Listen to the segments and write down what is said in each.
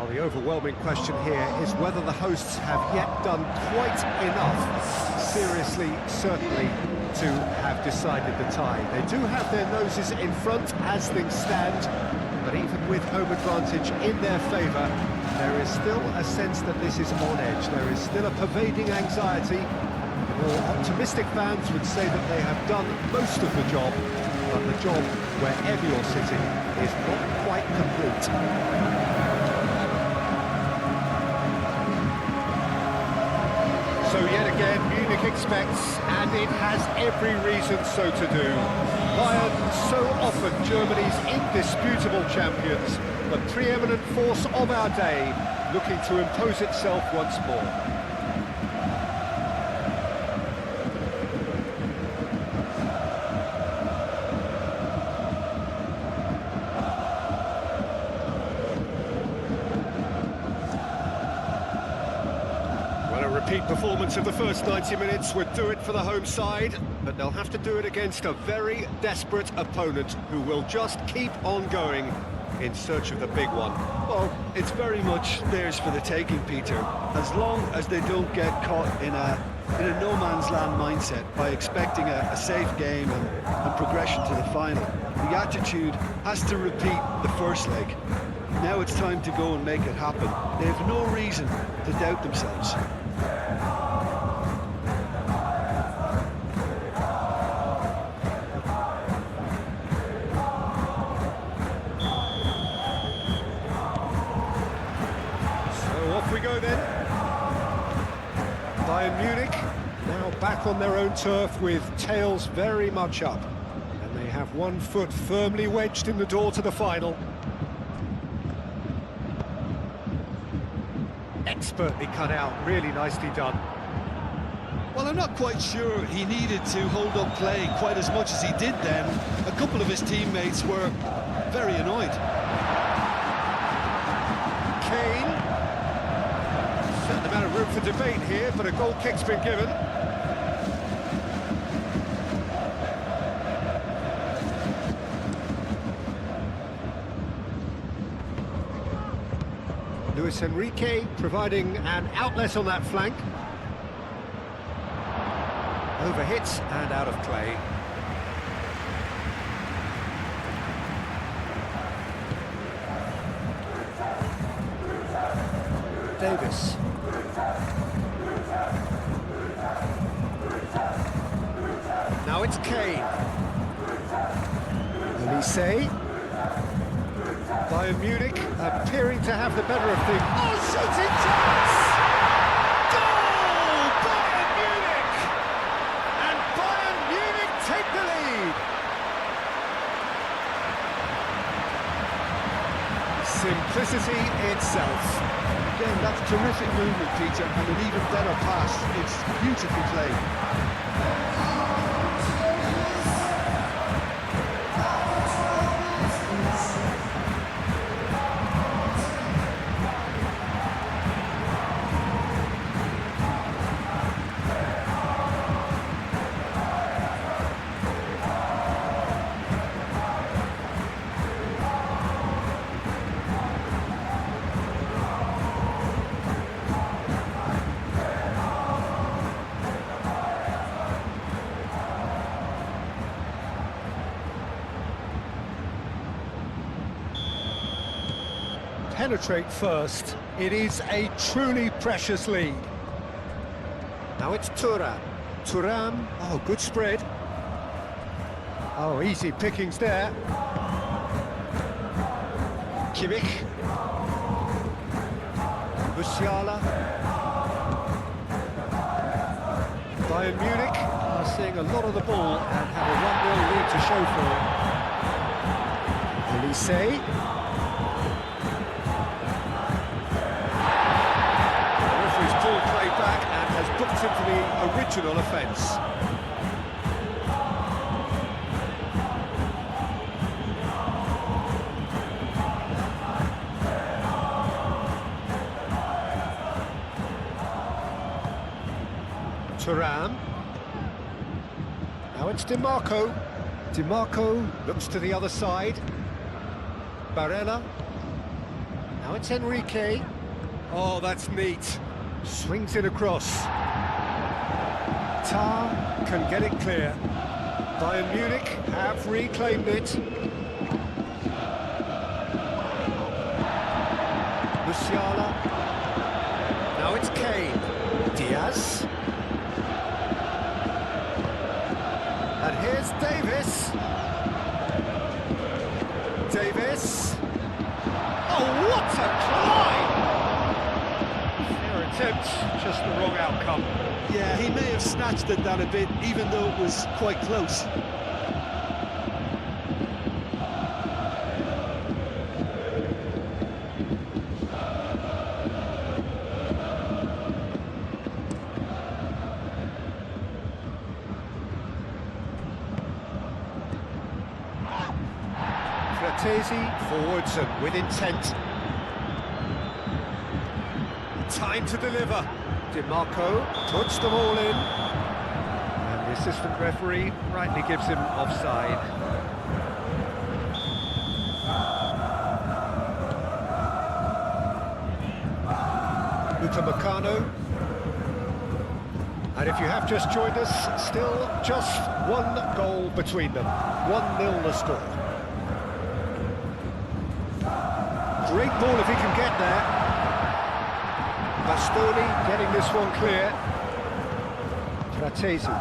Well, the overwhelming question here is whether the hosts have yet done quite enough, seriously, certainly, to have decided the tie. They do have their noses in front as things stand, but even with home advantage in their favour, there is still a sense that this is on edge. There is still a pervading anxiety. More optimistic fans would say that they have done most of the job, but the job, wherever you're sitting, is not quite complete. So yet again, Munich expects, and it has every reason so to do. Bayern, so often Germany's indisputable champions, the preeminent force of our day, looking to impose itself once more. Repeat performance of the first 90 minutes would do it for the home side, but they'll have to do it against a very desperate opponent who will just keep on going in search of the big one. Well, it's very much theirs for the taking, Peter, as long as they don't get caught in a no-man's-land mindset by expecting a safe game and progression to the final. The attitude has to repeat the first leg. Now it's time to go and make it happen. They have no reason to doubt themselves. Off we go then. Bayern Munich now back on their own turf with tails very much up. And they have one foot firmly wedged in the door to the final. Expertly cut out, really nicely done. Well, I'm not quite sure he needed to hold up play quite as much as he did then. A couple of his teammates were very annoyed. Kane. Certain amount of room for debate here, but a goal kick's been given. Luis Enrique providing an outlet on that flank. Overhit and out of play. Davis. Now it's Kane. Olise. Bayern Munich appearing to have the better of things. Oh, shooting chance! Goal! Bayern Munich! And Bayern Munich take the lead! Simplicity itself. Again, that's terrific movement, Peter, and an even better pass. It's beautifully played. Penetrate first. It is a truly precious lead. Now it's Thuram. Thuram, oh, good spread. Oh, easy pickings there. Kimmich. Musiala. Bayern Munich are seeing a lot of the ball and have a 1-0 lead to show for it. Olise. Ball played back and has booked him for the original offence. Thuram. Now it's DiMarco. DiMarco looks to the other side. Barella. Now it's Enrique. Oh, that's neat. Swings it across. Tar can get it clear. Bayern Munich have reclaimed it. Musiala. Now it's Kane. Diaz. And here's Davis. Davis. Oh, what a climb! Fair attempt, just the wrong outcome. Yeah, he may have snatched at that a bit, even though it was quite close. Fratesi forwards and with intent. Time to deliver. DiMarco puts them all in. And the assistant referee rightly gives him offside. Upamecano. And if you have just joined us, still just one goal between them. 1-0 the score. Great ball if he can get there. Bastoni getting this one clear. Fratesi.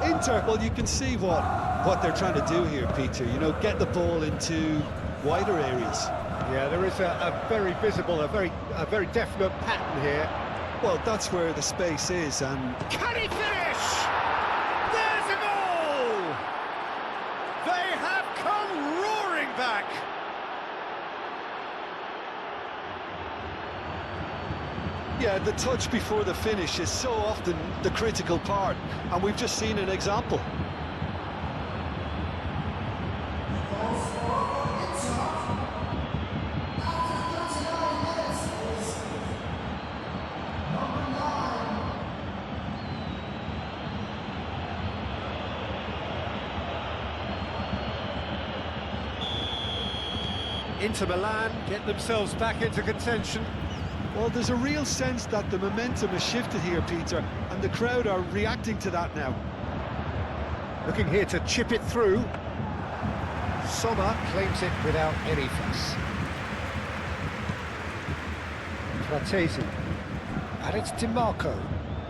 Inter, well, you can see what they're trying to do here, Peter. You know, get the ball into wider areas. Yeah, there is a very visible, a very definite pattern here. Well, that's where the space is, and... Can he finish? There's a goal! They have come roaring back! Yeah, the touch before the finish is so often the critical part, and we've just seen an example. Inter Milan get themselves back into contention. Well, there's a real sense that the momentum has shifted here, Peter, and the crowd are reacting to that now. Looking here to chip it through. Sommer claims it without any fuss. Fratesi. And it's DiMarco.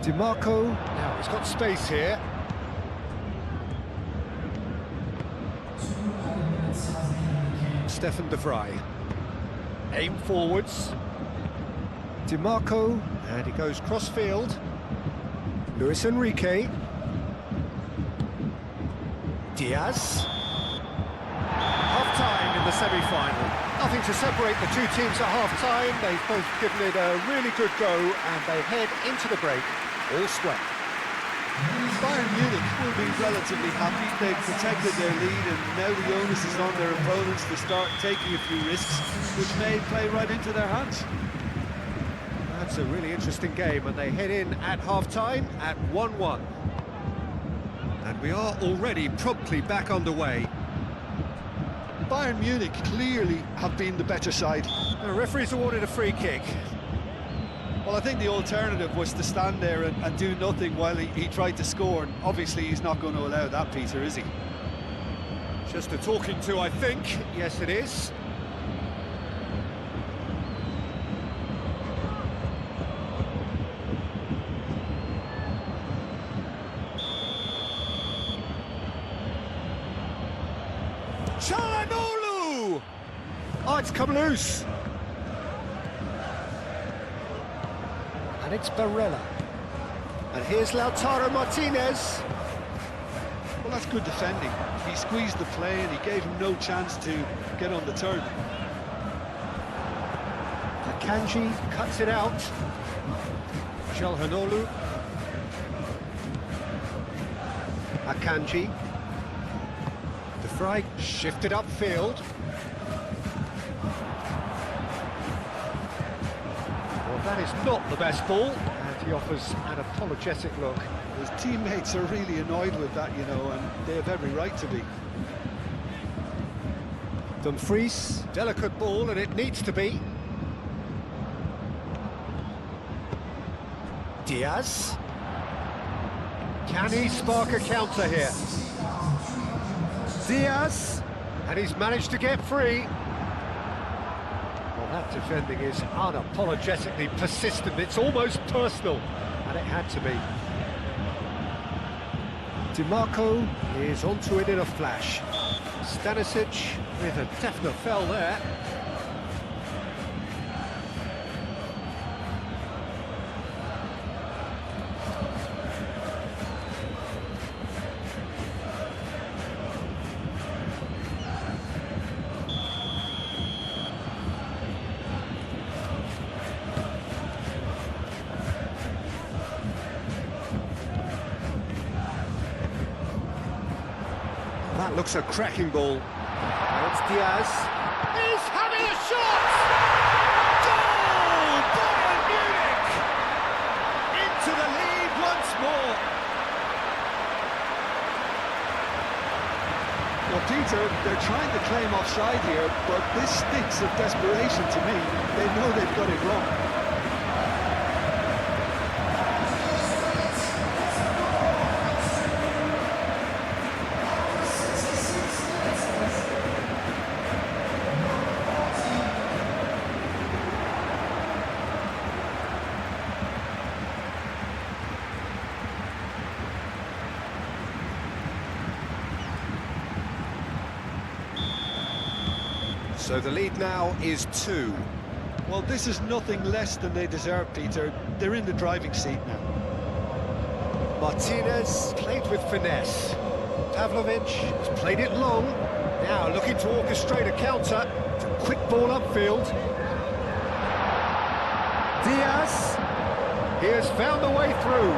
DiMarco, now he's got space here. Stefan de Vrij. Aim forwards. DiMarco, and he goes cross-field. Luis Enrique. Diaz. Half-time in the semi-final. Nothing to separate the two teams at half-time. They've both given it a really good go, and they head into the break all square. Bayern Munich will be relatively happy. They've protected their lead, and now the onus is on their opponents to start taking a few risks, which may play right into their hands. That's a really interesting game, and they head in at half-time at 1-1. And we are already promptly back underway. Bayern Munich clearly have been the better side. The referee's awarded a free kick. Well, I think the alternative was to stand there and do nothing while he tried to score, and obviously he's not going to allow that, Peter, is he? Just a talking to, I think. Yes, it is. Çalhanoğlu! Oh, it's come loose. And it's Barella. And here's Lautaro Martinez. Well, that's good defending. He squeezed the play and he gave him no chance to get on the turn. Akanji cuts it out. Çalhanoğlu. Akanji. De Vrij shifted upfield. Well, that is not the best ball, and he offers an apologetic look. His teammates are really annoyed with that, you know, and they have every right to be. Dumfries, delicate ball, and it needs to be. Diaz. Can he spark a counter here? Diaz, and he's managed to get free. Well, that defending is unapologetically persistent. It's almost personal, and it had to be. DiMarco is onto it in a flash. Stanisic with a definite fell there. That looks a cracking ball. Now it's Diaz. He's having a shot! Goal! Bayern Munich! Into the lead once more. Well, Peter, they're trying to claim offside here, but this stinks of desperation to me. They know they've got it wrong. So the lead now is 2. Well, this is nothing less than they deserve, Peter. They're in the driving seat now. Martinez played with finesse. Pavlovic has played it long. Now looking to orchestrate a counter. It's a quick ball upfield. Diaz. He has found the way through.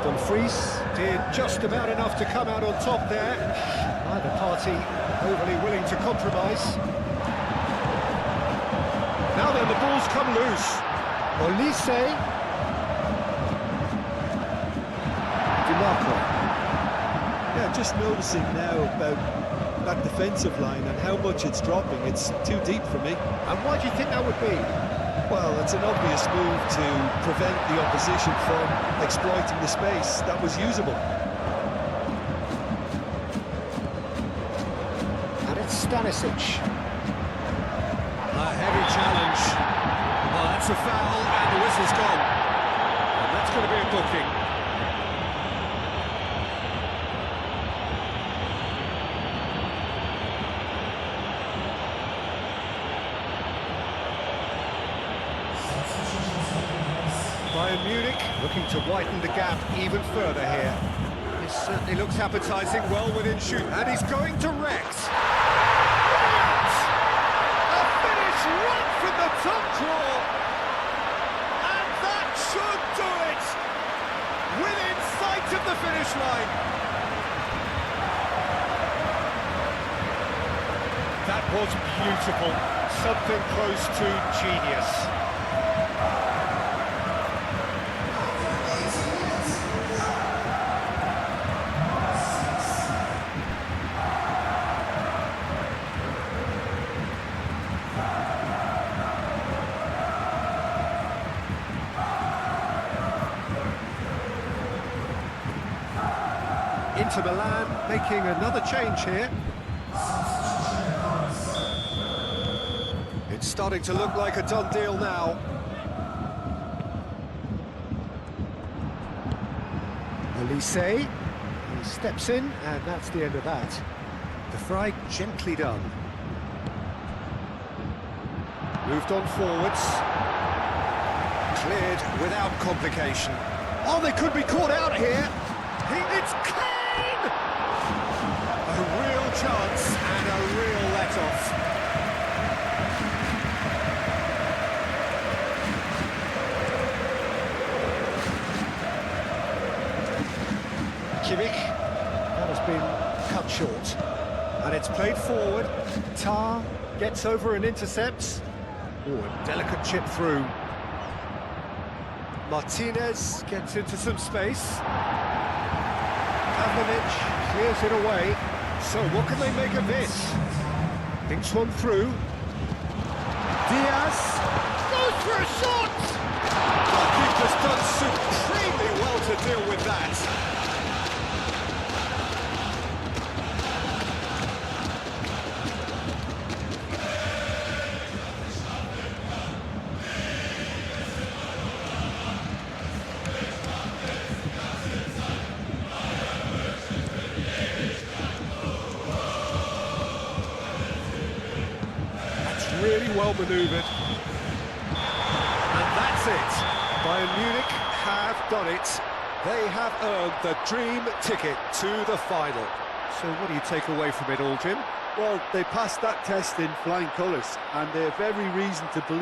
Dumfries did just about enough to come out on top there. Neither party overly willing to compromise. Now then, the ball's come loose. Olise. DiMarco. Yeah, just noticing now about that defensive line and how much it's dropping. It's too deep for me. And why do you think that would be? Well, it's an obvious move to prevent the opposition from exploiting the space that was usable. And it's Stanisic. A heavy challenge. Oh, that's a foul, and the whistle's gone. And that's going to be a booking. Bayern Munich looking to widen the gap even further here. This certainly looks appetising, well within shoot, and he's going to Rex. Brilliant! A finish right from the top draw, and that should do it! Within sight of the finish line. That was beautiful, something close to genius. Inter Milan making another change here. It's starting to look like a done deal now. Olise, he steps in, and that's the end of that. The fry gently done. Moved on forwards. Cleared without complication. Oh, they could be caught out here. It's Kane! A real chance and a real let-off. Kimmich, that has been cut short. And it's played forward. Tar gets over and intercepts. Oh, a delicate chip through. Martinez gets into some space. Pavlovic clears it away. So what can they make of this? Thinks one through. Diaz goes for a shot! The keeper's done supremely well to deal with that. Really well manoeuvred. And that's it. Bayern Munich have done it. They have earned the dream ticket to the final. So what do you take away from it all, Jim? Well, they passed that test in flying colours, and they have every reason to believe